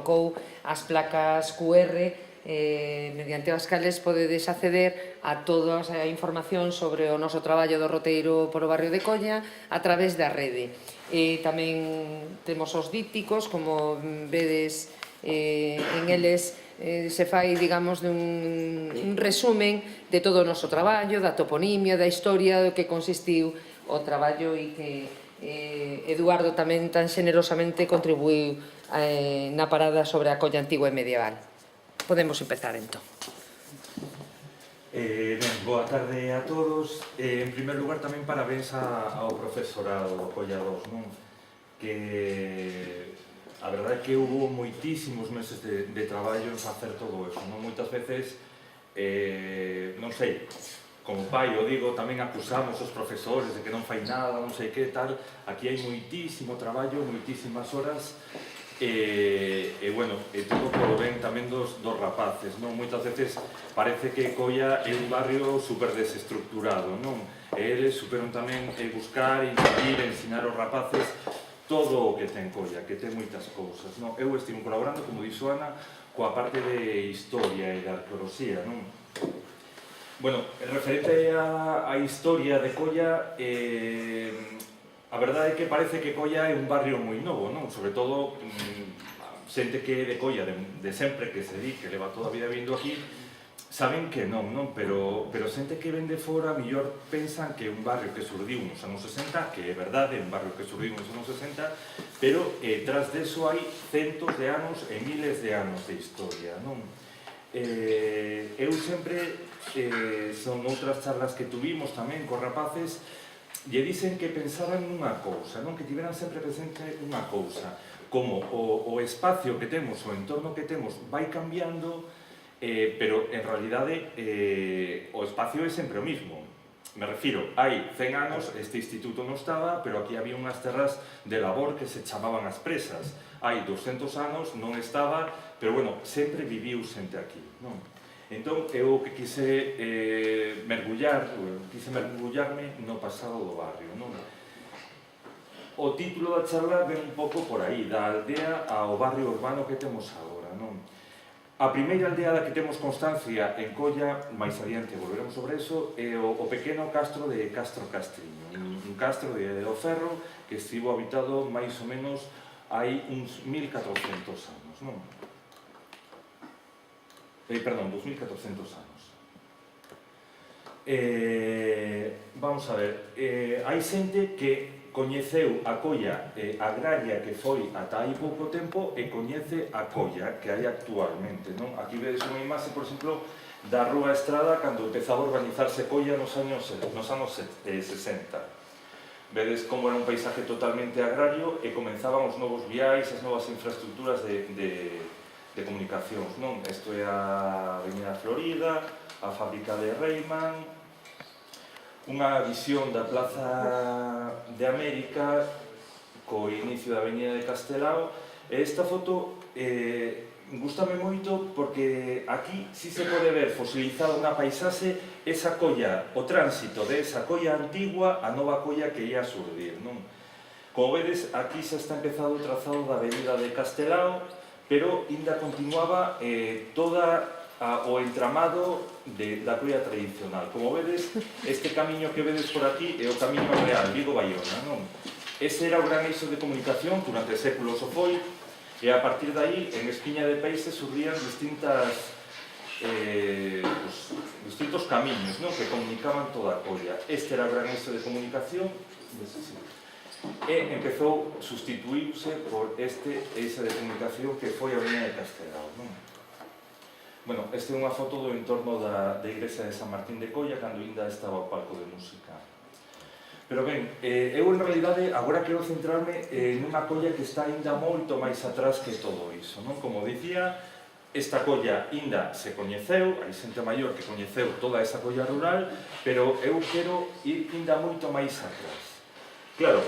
colocou as placas QR mediante as cales podedes acceder a toda a información sobre o noso traballo do roteiro polo barrio de Colla a través da rede. Tamén temos os dípticos, como vedes en eles se fai, digamos, un resumen de todo o noso traballo, da toponimia, da historia, do que consistiu o traballo e que Eduardo tamén tan xenerosamente contribuiu na parada sobre a Colla antigua e medieval. Podemos empezar, entón. Boa tarde a todos. En primer lugar, tamén parabéns ao profesorado do Colla 2, non? Que a verdade é que hubo moitísimos meses de traballo en facer todo eso, non? Moitas veces, non sei, como pai o digo, tamén acusamos os profesores de que non fai nada, non sei que tal. Aquí hai moitísimo traballo, moitísimas horas, bueno, todo polo ben tamén dos rapaces, non? Moitas veces parece que Colla é un barrio super desestructurado, non? E eles superan tamén buscar, instruir, ensinar aos rapaces todo o que ten Colla, que ten moitas cousas, non? Eu estivo colaborando, como dixo Ana, coa parte de historia e de arqueoloxía, non? Bueno, referente á historia de Colla, a verdade é que parece que Colla é un barrio moi novo, non? Sobre todo, xente que é de Colla, de sempre, que se di, que leva toda a vida vindo aquí, saben que non, non? Pero xente que ven de fora, mellor pensan que é un barrio que surdiu nos anos 60, que é verdade, é un barrio que surdiu nos anos 60, pero tras deso hai centos de anos e miles de anos de historia, non? Eu sempre, son outras charlas que tuvimos tamén cos rapaces, lle dicen que pensaran nunha cousa, non? Que tiveran sempre presente unha cousa, como o espacio que temos, o entorno que temos vai cambiando, pero en realidade o espacio é sempre o mismo. Me refiro, hai 100 anos este instituto non estaba, pero aquí había unhas terras de labor que se chamaban as presas. Hai 200 anos non estaba, pero bueno, sempre viviu xente aquí, non? Entón, eu que quise mergullarme no pasado do barrio, non? O título da charla ven un pouco por aí, da aldea ao barrio urbano que temos agora, non? A primeira aldea da que temos constancia en Colla, máis adiante volveremos sobre eso, é o pequeno castro de Castro Castriño, un castro de O Ferro que estivo habitado máis ou menos hai uns 1400 anos, non? Perdón, 2400 anos. Vamos a ver, hai xente que coñeceu a Colla agraria que foi ata hai pouco tempo e coñece a Colla que hai actualmente, non? Aquí vedes unha imaxe, por exemplo, da Rúa Estrada cando empezaba a urbanizarse Colla nos anos 60. Vedes como era un paisaje totalmente agrario e comenzaban os novos viais, as novas infraestructuras de comunicacións, non? Isto é a Avenida Florida, a fábrica de Reimann, unha visión da Plaza de América co inicio da Avenida de Castelao. Esta foto gústame moito porque aquí si se pode ver fosilizada unha paisaxe esa Colla, o tránsito de esa Colla antigua a nova Colla que ia surdir, non? Como vedes, aquí xa está empezado o trazado da Avenida de Castelao, pero ainda continuaba toda o entramado da Colla tradicional. Como vedes, este camiño que vedes por aquí é o camiño real, Vigo-Baiona, non? Ese era o gran eixo de comunicación, durante séculos o foi, e a partir de aí, en Espiña de Peixe, surrían distintos camiños, non? Que comunicaban toda a Colla. Este era o gran eixo de comunicación, e empezou, sustituíuse por este eixo de comunicación que foi a Avenida de Castelao, non? Bueno, esta é unha foto do entorno da igrexa de San Martín de Colla cando ainda estaba o palco de música. Pero ben, eu en realidade agora quero centrarme nunha Colla que está ainda moito máis atrás que todo iso, non? Como dicía, esta Colla ainda se coñeceu, hai xente maior que coñeceu toda esa Colla rural, pero eu quero ir ainda moito máis atrás. Claro,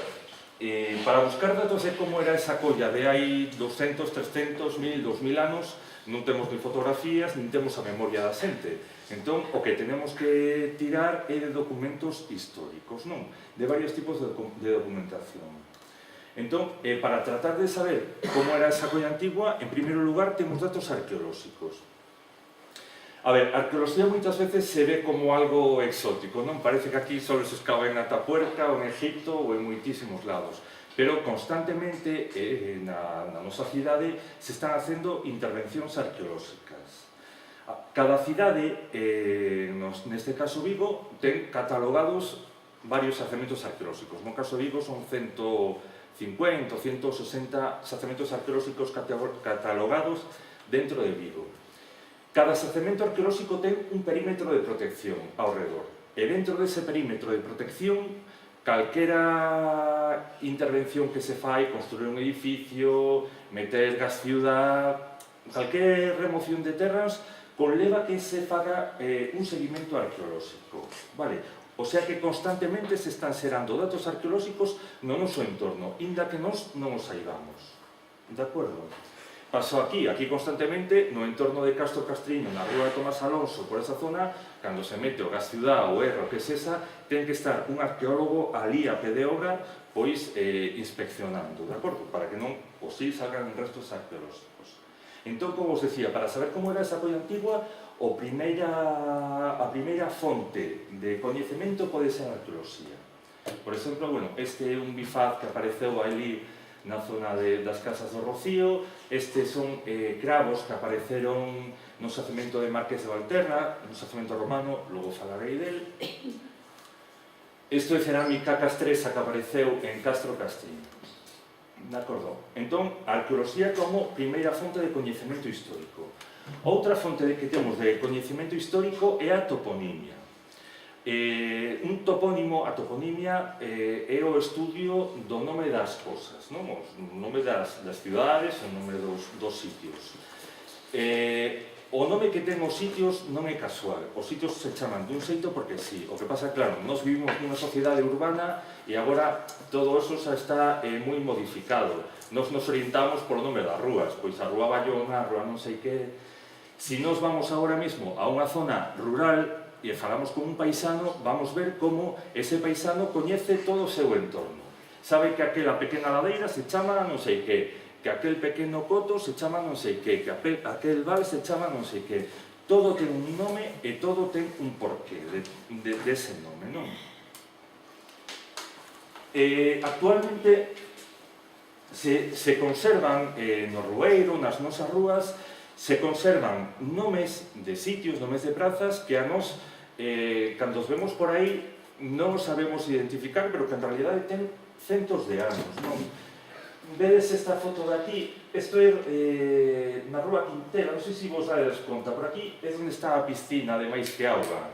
para buscar datos de como era esa Colla de hai 200, 300, 1000, 2000 anos, non temos ni fotografías, nin temos a memoria da xente. Entón, o que tenemos que tirar é de documentos históricos, non? De varios tipos de documentación. Entón, para tratar de saber como era esa colla antigua, en primeiro lugar temos datos arqueolóxicos. A ver, a arqueoloxía moitas veces se ve como algo exótico, non? Parece que aquí só se escava en Atapuerca, ou en Egipto, ou en moitísimos lados. Pero constantemente na nosa cidade se están facendo intervencións arqueolóxicas. Cada cidade, neste caso Vigo, ten catalogados varios xacementos arqueolóxicos. No caso de Vigo son 150 ou 160 xacementos arqueolóxicos catalogados dentro de Vigo. Cada xacemento arqueolóxico ten un perímetro de protección ao redor. E dentro dese perímetro de protección, calquera intervención que se fai, construir un edificio, meter gas ciudad, calquera remoción de terras, conleva que se faga un seguimento arqueolóxico, vale? O sea que constantemente se están xerando datos arqueolóxicos no noso entorno, inda que nós non os saibamos. De acordo? Pasou aquí constantemente, no entorno de Castro Castriño, na rúa de Tomás Alonso, por esa zona, cando se mete o gas ciudad ou erro que é esa, ten que estar un arqueólogo ali a pé de obra, pois inspeccionando, de acordo? Para que non, ou si, salgan restos arqueolóxicos. Entón, como os decía, para saber como era esa colla antigua, a primeira fonte de coñecemento pode ser a arqueoloxía. Por exemplo, bueno, este é un bifaz que apareceu ali na zona das Casas do Rocío, estes son cravos que apareceron no xacemento de Marqués de Valterra, no xacemento romano, logo falarei del. Isto é cerámica castresa que apareceu en Castro Castriño. De acordo? Entón, a arqueoloxía como primeira fonte de coñecemento histórico. Outra fonte que temos de coñecemento histórico é a toponimia. Un topónimo, a toponimia, é o estudio do nome das cosas, non? O nome das cidades, o nome dos sitios. O nome que ten os sitios non é casual, os sitios se chaman dun xeito porque sí. O que pasa, claro, nós vivimos nunha sociedade urbana e agora todo eso xa está moi modificado. Nós nos orientamos polo nome das rúas, pois a rúa Bayona, a rúa non sei que. Si nós vamos agora mesmo a unha zona rural e falamos con un paisano, vamos ver como ese paisano coñece todo o seu entorno. Sabe que aquela pequena ladeira se chama non sei que aquel pequeno coto se chama non sei que aquel val se chama non sei que. Todo ten un nome e todo ten un porqué dese nome, non? Actualmente se conservan no Rueiro, nas nosas rúas, se conservan nomes de sitios, nomes de prazas que a nós, cando os vemos por aí, non os sabemos identificar, pero que en realidade ten centos de anos, non? Vedes esta foto de aquí, isto é na rúa Quintela, non sei se vos dades conta, por aquí é onde está a piscina de máis que auga.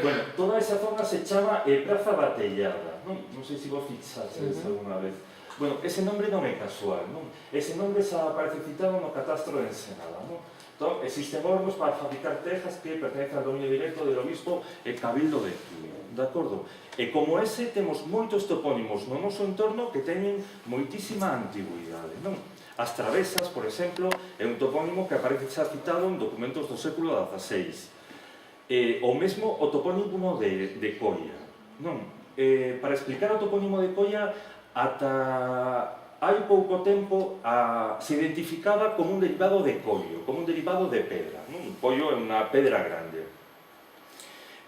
Bueno, toda esa zona se chama Praza Batellada, non sei se vos fixaxes alguna vez. Bueno, ese nombre non é casual, non? Ese nombre xa aparece citado no catastro de Ensenada, non? Entón, existen hornos para fabricar tejas que pertenecen ao dominio directo del obispo e cabildo de Tui, de acordo? E como ese, temos moitos topónimos no noso entorno que teñen moitísima antigüidade, non? As Travesas, por exemplo, é un topónimo que aparece xa citado en documentos do século XVI. O mesmo o topónimo de Coia, non? Para explicar o topónimo de Coia, ata hai pouco tempo se identificaba como un derivado de collo, como un derivado de pedra, non? Un collo é unha pedra grande.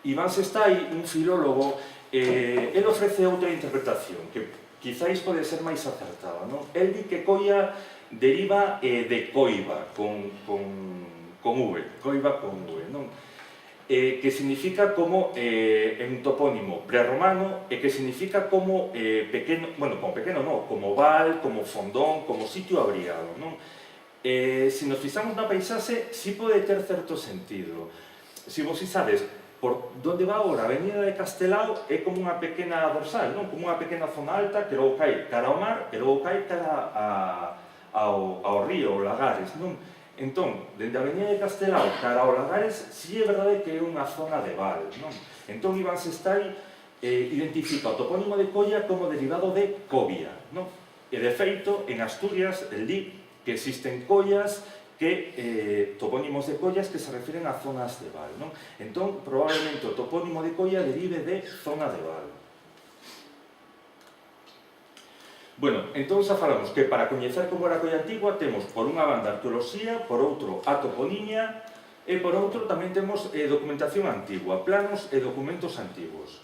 Iván Sestai, un filólogo, el ofrece outra interpretación, que quizáis pode ser máis acertada, non? El di que colla deriva de coiba, con V, coiba con V, non? Que significa como un topónimo prerromano e que significa como pequeno, bueno, como pequeno non, como val, como fondón, como sitio abrigado, non? Se nos fixamos na paisaxe, si pode ter certo sentido. Se vos sabes, por onde va agora a avenida de Castelao é como unha pequena dorsal, non? Como unha pequena zona alta que logo cae cara ao mar e logo cae cara ao río, ao Lagares, non? Entón, dende a avenida de Castelao cara ao Lagares, si é verdade que é unha zona de val, non? Entón, Iván Sestai identifica o topónimo de Colla como derivado de covia, non? E, de feito, en Asturias, el di que existen collas topónimos de collas que se refiren a zonas de val, non? Entón, probablemente o topónimo de Colla derive de zona de val. Bueno, entón xa falamos que para coñecer como era a Colla Antigua temos por unha banda arqueoloxía, por outro a toponimia e por outro tamén temos documentación antigua, planos e documentos antigos.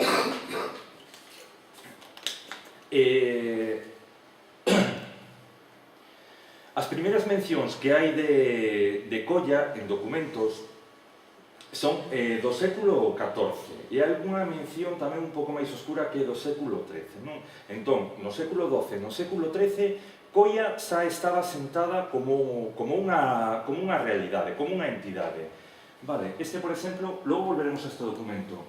As primeiras mencións que hai de Colla en documentos son do século XIV e hai unha mención tamén un pouco máis oscura que do século XIII, non? Entón, no século XII, no século XIII, Colla xa estaba sentada como unha realidade, como unha entidade. Vale, este, por exemplo, logo volveremos a este documento.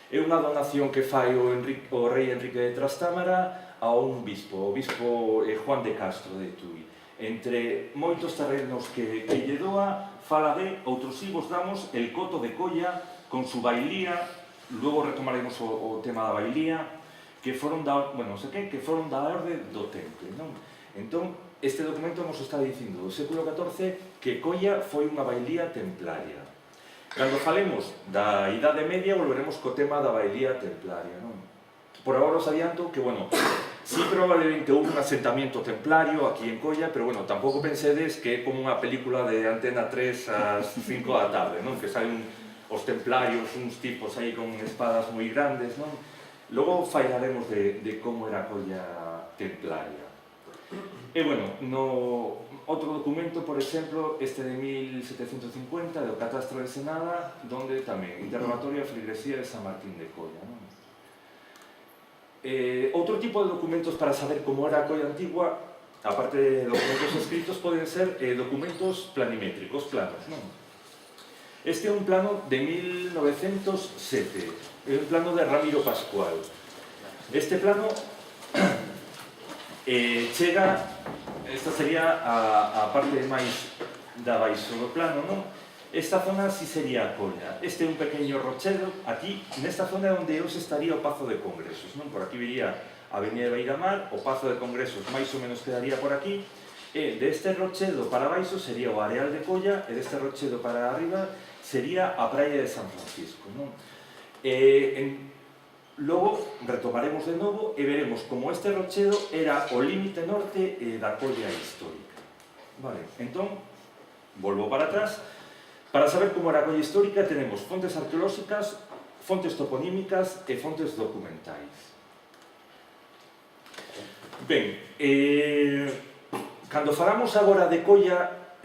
É unha donación que fai o rei Enrique de Trastámara a un bispo, o bispo Juan de Castro de Tui. Entre moitos terrenos que lle doa, fala de, outros sí vos damos, el coto de Colla con su bailía, logo retomaremos o tema da bailía, que foron da, bueno, sei que foron da orde do Temple, non? Entón, este documento nos está dicindo do século XIV que Colla foi unha bailía templaria. Cando falemos da Idade Media, volveremos co tema da bailía templaria, non? Por agora os adianto que, bueno, sí, probablemente houve un asentamiento templario aquí en Colla, pero, bueno, tampouco pensedes que é como unha película de Antena 3 ás 5 da tarde, non? Que salen os templarios, uns tipos aí con espadas moi grandes, non? Logo falaremos de como era a Colla templaria. E, bueno, no outro documento, por exemplo, este de 1750, do Catastro de Senada, donde tamén, interrogatorio a feligresía de San Martín de Colla, non? Outro tipo de documentos para saber como era a Colla Antigua, aparte de documentos escritos, poden ser documentos planimétricos, planos, non? Este é un plano de 1907, é un plano de Ramiro Pascual. Este plano chega, esta sería a parte máis da baixo do plano, non? Esta zona si sería a Colla. Este é un pequeno rochedo. Aquí, nesta zona é onde hoxe estaría o Pazo de Congresos, non? Por aquí viría a Avenida de Beiramar, o Pazo de Congresos máis ou menos quedaría por aquí, e deste rochedo para baixo sería o Areal de Colla, e deste rochedo para arriba sería a Praia de San Francisco, non? Logo retomaremos de novo e veremos como este rochedo era o límite norte da Colla histórica. Vale, entón, volvo para atrás. Para saber como era a Colla histórica tenemos fontes arqueolóxicas, fontes toponímicas e fontes documentais. Ben, cando falamos agora de Colla,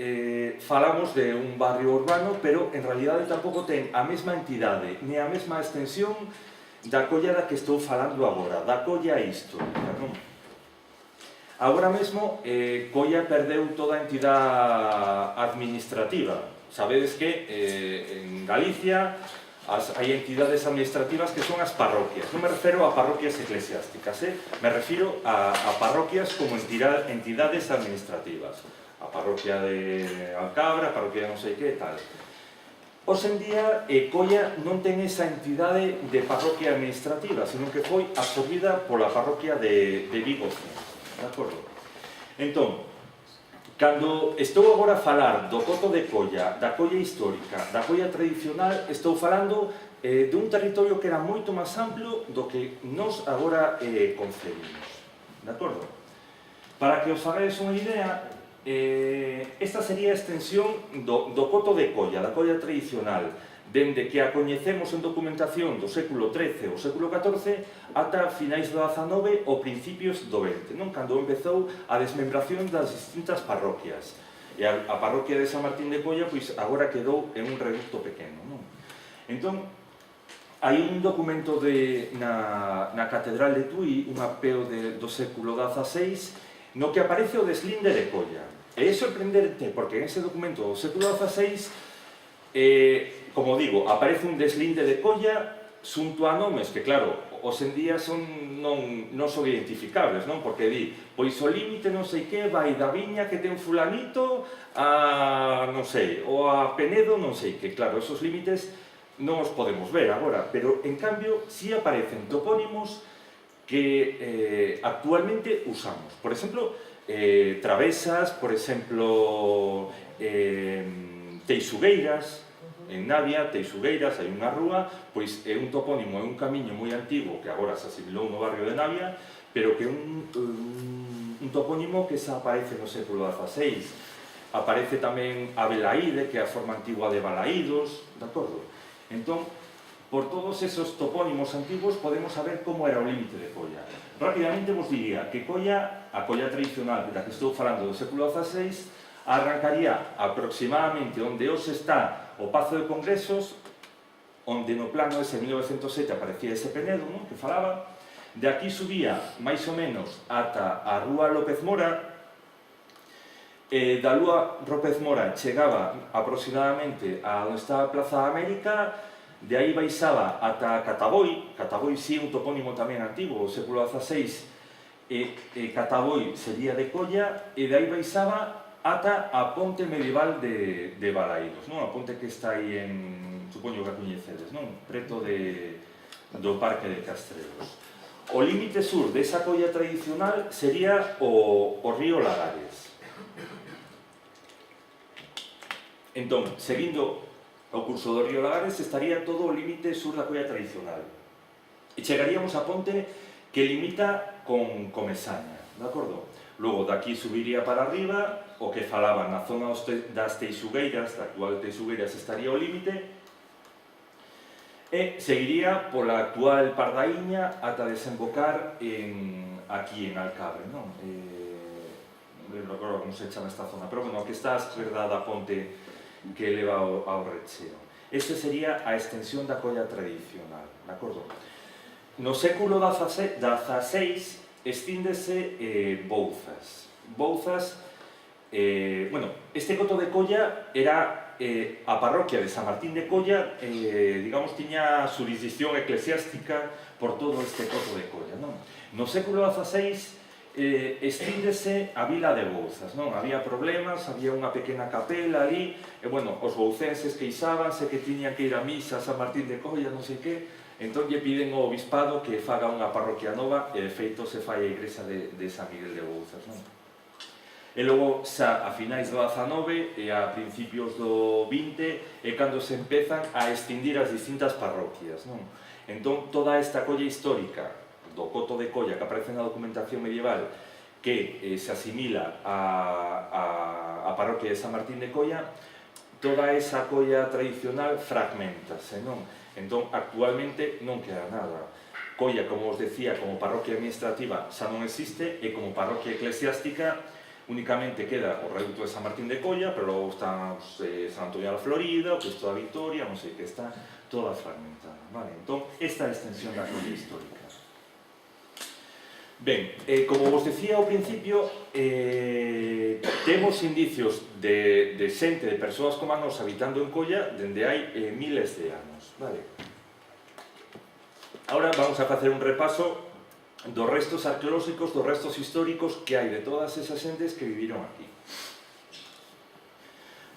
falamos de un barrio urbano, pero en realidade tampouco ten a mesma entidade, ni a mesma extensión da Colla da que estou falando agora, da Colla histórica, non? Agora mesmo, Colla perdeu toda a entidade administrativa. Sabedes que en Galicia hai entidades administrativas que son as parroquias. Non me refiro a parroquias eclesiásticas, me refiro a parroquias como entidades administrativas. A parroquia de Alcabra, a parroquia de non sei que, tal. Hoxe en día, Colla non ten esa entidade de parroquia administrativa, senón que foi absorbida pola parroquia de Vigo. De acordo? Entón, cando estou agora a falar do coto de Colla, da Colla histórica, da Colla tradicional, estou falando dun territorio que era moito máis amplo do que nós agora concebimos. De acordo? Para que os fagades unha idea, esta sería a extensión do coto de Colla, da Colla tradicional, dende que a coñecemos en documentación do século XIII ou século XIV ata finais do XIX ou principios do XX, non? Cando empezou a desmembración das distintas parroquias. E a parroquia de San Martín de Colla, pois agora quedou en un reducto pequeno, non? Entón, hai un documento na Catedral de Tui, un apeo do século XVI, no que aparece o deslinde de Colla. E é sorprendente, porque en ese documento do século XVI como digo, aparece un deslinde de Colla xunto a nomes que, claro, hoxe en día non son identificables, non? Porque di, pois o límite non sei que vai da viña que ten fulanito a, non sei, ou a Penedo non sei que. Claro, esos límites non os podemos ver agora, pero, en cambio, si aparecen topónimos que actualmente usamos. Por exemplo, Travesas, por exemplo, Teixugueiras. En Navia, Teixugueiras, hai unha rúa, pois é un topónimo, é un camiño moi antigo que agora se asimilou no barrio de Navia, pero que un topónimo que xa aparece no século XVI. Aparece tamén a Belaíde, que é a forma antigua de Balaídos, de acordo? Entón, por todos esos topónimos antigos podemos saber como era o límite de Colla. Rápidamente vos diría que Colla, a Colla tradicional da que estou falando do século XVI, arrancaría aproximadamente onde hoxe está o Pazo de Congresos, onde no plano ese 1907 aparecía ese Penedo, non? Que falaba. De aquí subía máis ou menos ata a Rúa López Mora. Da Rúa López Mora chegaba aproximadamente a onde está a Plaza da América. De aí baixaba ata Cataboi. Cataboi sí é un topónimo tamén antigo, do século XVI, e Cataboi sería de Colla, e de aí baixaba ata a ponte medieval de Balaídos, non? A ponte que está aí en, supoño que a coñecedes, non? Preto do Parque de Castrelos. O límite sur desa Colla tradicional sería o río Lagares. Entón, seguindo o curso do río Lagares, estaría todo o límite sur da Colla tradicional. E chegaríamos a ponte que limita con Comesaña, de acordo? Logo, daqui subiría para arriba, o que falaba na zona das Teixugueiras, da actual Teixugueiras, estaría o límite, e seguiría pola actual Pardaíña ata desembocar aquí en Alcabre, non? Non recordo como se chama esta zona, pero bueno, que está a esquerda da ponte que leva ao Recheo. Este sería a extensión da Colla tradicional, de acordo? No século XVI estíndese Bouzas. Bouzas, bueno, este coto de Colla era a parroquia de San Martín de Colla, digamos, tiña xurisdicción eclesiástica por todo este coto de Colla, non? No século XVI estíndese a vila de Bouzas, non? Había problemas, había unha pequena capela ali, e, bueno, os boucenses queixábanse que tiñan que ir a misa a San Martín de Colla, non sei que, entón lle piden ao obispado que faga unha parroquia nova, e de feito se fai a igrexa de San Miguel de Bouzas, non? E logo, xa a finais do XIX e a principios do XX, é cando se empezan a extindir as distintas parroquias, non? Entón, toda esta colla histórica do coto de Colla que aparece na documentación medieval, que se asimila a parroquia de San Martín de Colla, toda esa colla tradicional fragmentase, non? Entón, actualmente non queda nada. Colla, como os decía, como parroquia administrativa xa non existe, e como parroquia eclesiástica únicamente queda o reduto de San Martín de Colla, pero logo está San Antonio da Florida, o Cristo da Victoria, non sei que, está toda fragmentada, vale? Entón, esta é a extensión da colla histórica. Ben, como vos decía ao principio, temos indicios de xente, de persoas como a nos habitando en Colla dende hai miles de anos, vale? Ahora vamos a facer un repaso dos restos arqueolóxicos, dos restos históricos que hai de todas esas xentes que viviron aquí.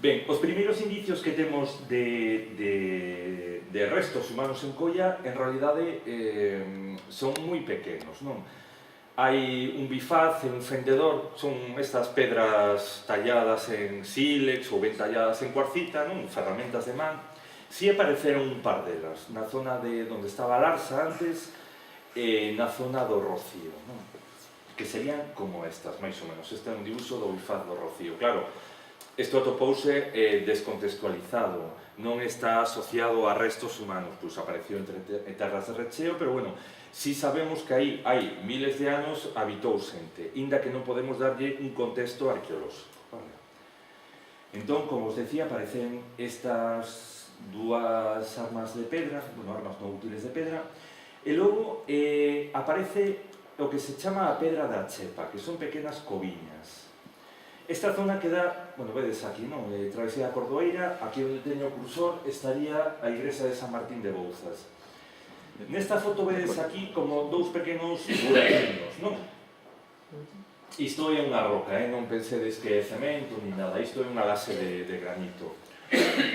Ben, os primeiros indicios que temos de restos humanos en Colla, en realidade, son moi pequenos, non? Hai un bifaz e un fendedor, son estas pedras talladas en sílex ou ben talladas en cuarcita, non? Ferramentas de man. Si apareceron un par delas, na zona de onde estaba Larsa antes, e na zona do Rocío, non? Que serían como estas, máis ou menos. Este é un dibuixo do bifaz do Rocío. Claro, isto atopouse descontextualizado, non está asociado a restos humanos, pois apareció entre terras de Recheo, pero bueno, si sabemos que aí hai miles de anos habitou xente, inda que non podemos darlle un contexto arqueolóxico. Vale. Entón, como os decía, aparecen estas dúas armas de pedra, bueno, armas non útiles de pedra, e logo aparece o que se chama a pedra da chepa, que son pequenas coviñas. Esta zona queda, bueno, vedes aquí, non? Travesía da Cordoeira, aquí onde teño o cursor estaría a igrexa de San Martín de Bouzas. Nesta foto vedes aquí como dous pequenos buracos, non? Isto é unha roca, non pensedes que é cemento ni nada, isto é unha base de granito.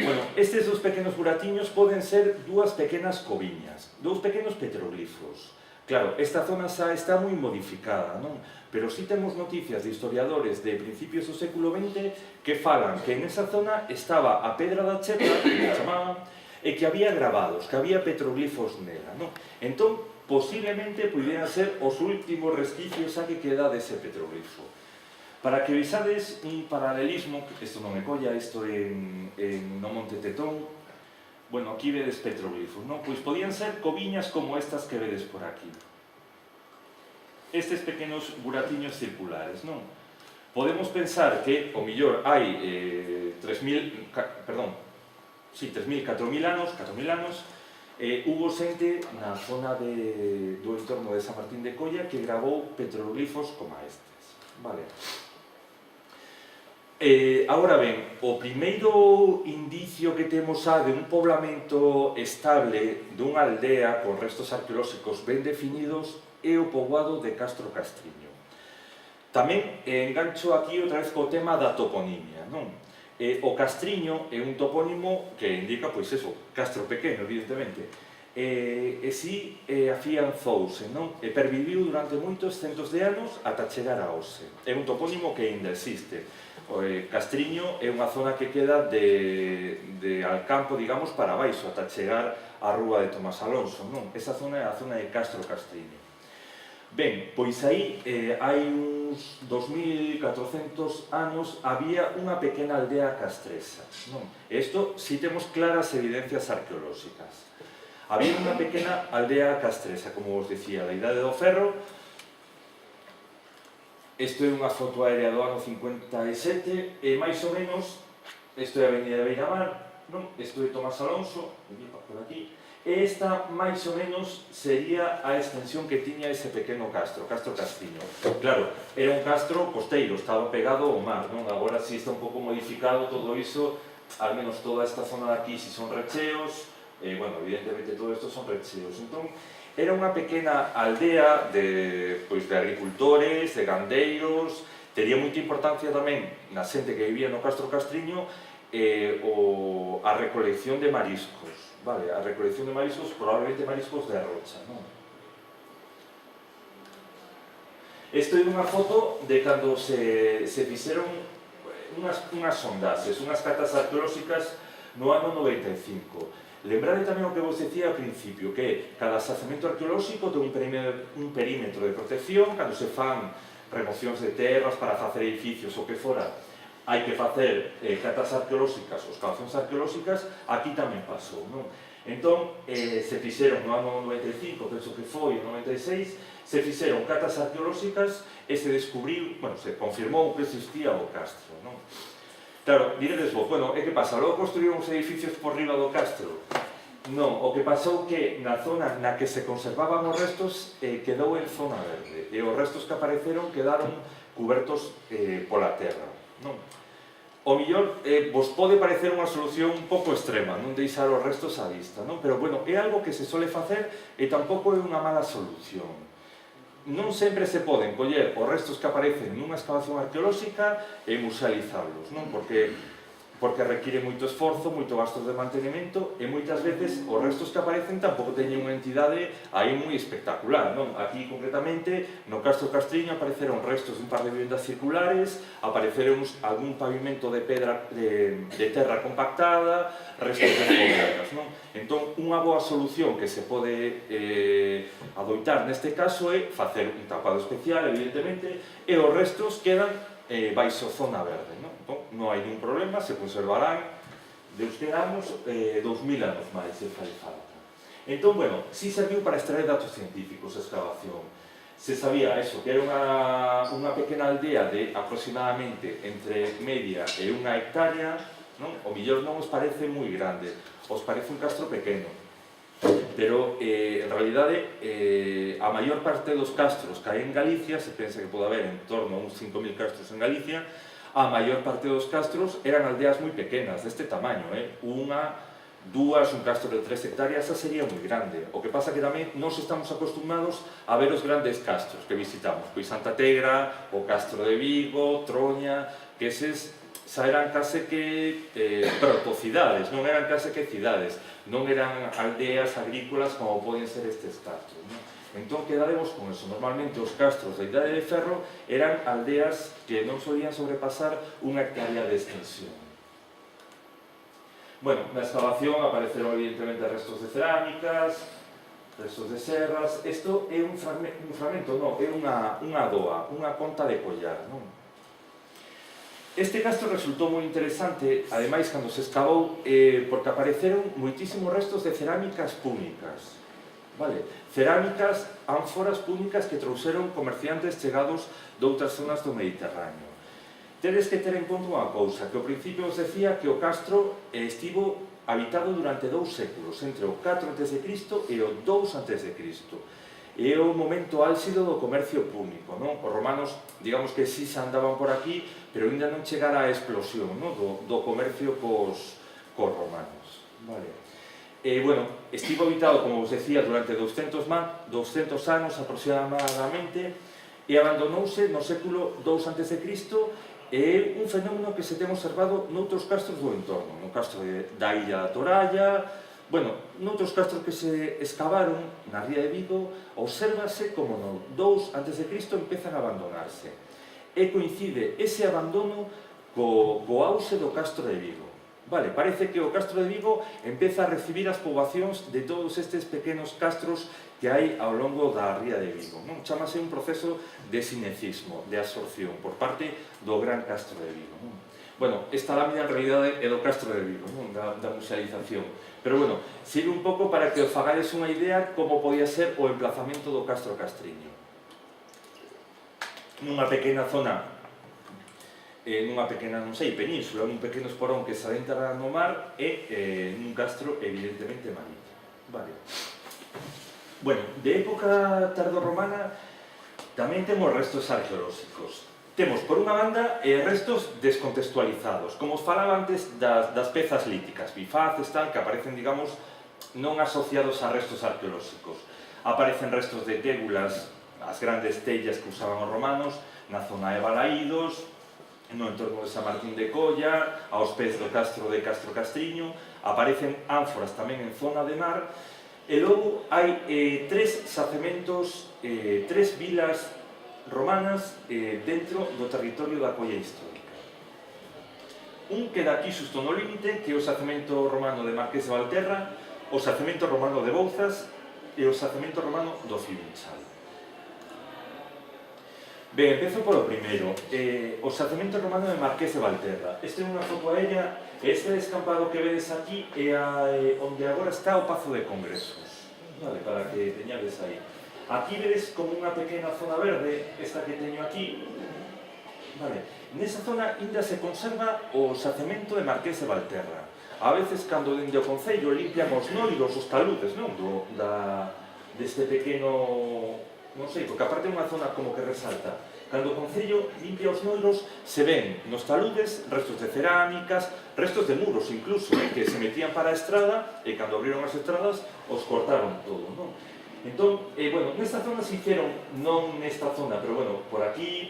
Bueno, estes dos pequenos buratiños poden ser dúas pequenas coviñas, dous pequenos petroglifos. Claro, esta zona xa está moi modificada, non? Pero si temos noticias de historiadores de principios do século XX que falan que en esa zona estaba a pedra da chepa, que chamaban, e que había gravados, que había petroglifos nela, non? Entón, posiblemente pudieran ser os últimos resquicios a que queda dese petroglifo. Para que vexades un paralelismo, isto non é colla, isto no Monte Tetón, bueno, aquí vedes petroglifos, non? Pois podían ser coviñas como estas que vedes por aquí. Estes pequenos buratiños circulares, non? Podemos pensar que, o millor, hai 3.000, 4.000 anos, hubo xente na zona do entorno de San Martín de Colla que gravou petroglifos como estes, vale? Agora ben, o primeiro indicio que temos de un poblamento estable dunha aldea con restos arqueolóxicos ben definidos é o poboado de Castro Castriño. Tamén engancho aquí outra vez co tema da toponimia, non? O Castriño é un topónimo que indica, pois eso, Castro pequeno, evidentemente. E si afianzouse, non? E perviviu durante moitos centos de anos ata chegar a hoxe. É un topónimo que ainda existe. Castriño é unha zona que queda de Alcampo, digamos, para baixo, ata chegar á rúa de Tomás Alonso, non? Esa zona é a zona de Castro Castriño. Ben, pois aí, hai uns 2.400 anos, había unha pequena aldea castresa, non? Isto si temos claras evidencias arqueolóxicas. Había unha pequena aldea castresa, como vos dicía, da Idade do Ferro. Isto é unha foto aérea do ano 57, e máis ou menos, isto é a Avenida de Beiramar, non? Isto é Tomás Alonso, por aquí. E esta, máis ou menos, sería a extensión que tiña ese pequeno castro, Castro Castriño. Claro, era un castro costeiro, estaba pegado ao mar, non? Agora si está un pouco modificado todo iso, al menos toda esta zona de aquí si son recheos, bueno, evidentemente todo isto son recheos. Entón, era unha pequena aldea de agricultores, de gandeiros, tería moita importancia tamén na xente que vivía no Castro Castriño a recolección de mariscos. Vale, a recolección de mariscos, probablemente mariscos de arrocha, non? Isto é unha foto de cando se fixeron unhas sondaxes, unhas cartas arqueolóxicas no ano 95. Lembrade tamén o que vos decía ao principio, que cada xacemento arqueolóxico ten un perímetro de protección, cando se fan remocións de terras para facer edificios ou que fora, hai que facer catas arqueolóxicas, excavacións arqueolóxicas, aquí tamén pasou, non? Entón, se fixeron no ano 95, penso que foi, no 96, se fixeron catas arqueolóxicas e se descubriu, bueno, se confirmou que existía o castro, non? Claro, diredes vos, bueno, e que pasa? Logo construíron uns edificios por riba do castro? Non, o que pasou que na zona na que se conservaban os restos quedou en zona verde, e os restos que apareceron quedaron cubertos pola terra, non? O millor vos pode parecer unha solución un pouco extrema, non deixar os restos á vista, non? Pero, bueno, é algo que se sole facer e tampouco é unha mala solución. Non sempre se poden coller os restos que aparecen nunha excavación arqueolóxica e musealizarlos, non? Porque require moito esforzo, moito gastos de mantenimento e moitas veces os restos que aparecen tampouco teñen unha entidade aí moi espectacular, non? Aquí concretamente no Castro Castriño apareceron restos dun par de vivendas circulares, apareceron algún pavimento de pedra de terra compactada, restos de folgadas, non? Entón, unha boa solución que se pode adoitar neste caso é facer un tapado especial, evidentemente, e os restos quedan baixo zona verde, non? Entón, non hai ningún problema, se conservarán de uns que anos, 2000 anos máis, se fai falta. Entón, bueno, si serviu para extraer datos científicos a excavación. Se sabía eso, que era unha pequena aldea de aproximadamente entre media e 1 hectárea, non? O millor non os parece moi grande, os parece un castro pequeno. Pero, en realidade, a maior parte dos castros que hai en Galicia, se pensa que pode haber en torno a uns 5.000 castros en Galicia, a maior parte dos castros eran aldeas moi pequenas, deste tamaño, unha, dúas, un castro de 3 hectáreas, esa sería moi grande. O que pasa que tamén nos estamos acostumados a ver os grandes castros que visitamos, pois Santa Tegra, o Castro de Vigo, Troña, que eses xa eran case que protocidades, non eran case que cidades, non eran aldeas agrícolas como poden ser estes castros, non? Entón quedaremos con eso. Normalmente os castros da Idade de Ferro eran aldeas que non solían sobrepasar 1 hectárea de extensión. Bueno, na excavación apareceron evidentemente restos de cerámicas, restos de serras. Isto é un fragmento, non, é unha doa, unha conta de collar, non? Este castro resultou moi interesante, ademais, cando se escavou, porque apareceron moitísimos restos de cerámicas púnicas. Vale? Cerámicas, ánforas púnicas que trouxeron comerciantes chegados de outras zonas do Mediterráneo. Tedes que ter en conta unha cousa, que ao principio os decía que o castro estivo habitado durante 2 séculos, entre o 4 a.C. e o 2 a.C. É o momento álxido do comercio púnico, non? Os romanos, digamos que sí se andaban por aquí, pero ainda non chegara a explosión, non? Do comercio cos romanos. Vale. Bueno, estivo habitado, como vos decía, durante 200 anos aproximadamente, e abandonouse no século 2 a.C. É un fenómeno que se ten observado noutros castros do entorno, no castro da Illa da Toralla, bueno, noutros castros que se excavaron na ría de Vigo, obsérvase como no 2 a.C. empezan a abandonarse. E coincide ese abandono co auxe do castro de Vigo. Vale, parece que o castro de Vigo empeza a recibir as poboacións de todos estes pequenos castros que hai ao longo da ría de Vigo. Non? Chámase un proceso de sinecismo, de absorción, por parte do gran castro de Vigo. Non? Bueno, esta lámina en realidade é do castro de Vigo, non? Da musealización. Pero bueno, sirve un pouco para que os fagades unha idea como podía ser o emplazamento do Castro Castriño. Nunha pequena zona, nunha pequena, non sei, península, un pequeno esporón que se adentra no mar e nun castro evidentemente marítimo. Vale. Bueno, de época tardorromana tamén temos restos arqueolóxicos. Temos, por unha banda, restos descontextualizados, como os falaba antes das pezas líticas, bifaces, tal, que aparecen, digamos, non asociados a restos arqueolóxicos. Aparecen restos de tégulas, as grandes tellas que usaban os romanos, na zona de Balaídos, no entorno de San Martín de Colla, aos pés do castro de Castro Castriño, aparecen ánforas tamén en zona de mar, e logo hai 3 xacementos, 3 vilas romanas dentro do territorio da Colla histórica. Un queda aquí xusto no límite, que é o xacemento romano de Marqués de Valterra, o xacemento romano de Bouzas e o xacemento romano do Fiunchal. Ben, empezo polo primeiro, o xacemento romano de Marqués de Valterra. Este é unha foto a ella, e este descampado que vedes aquí é onde agora está o Pazo de Congresos, vale, para que teñades aí. Aquí vedes como unha pequena zona verde, esta que teño aquí, vale. Nesa zona ainda se conserva o xacemento de Marqués de Valterra. A veces, cando dende o Concello limpian os noiros, os taludes, non? Deste pequeno... non sei, porque aparte é unha zona como que resalta. Cando o Concello limpia os noiros, se ven nos taludes restos de cerámicas, restos de muros incluso, que se metían para a estrada, e cando abriron as estradas, os cortaron todo, non? Entón, bueno, nesta zona se hicieron, non nesta zona, pero bueno, por aquí,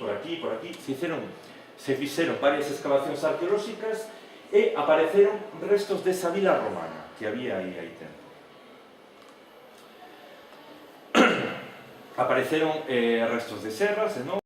se fixeron varias excavacións arqueolóxicas e apareceron restos desa vila romana que había aí tempo. Apareceron restos de serras, de novo,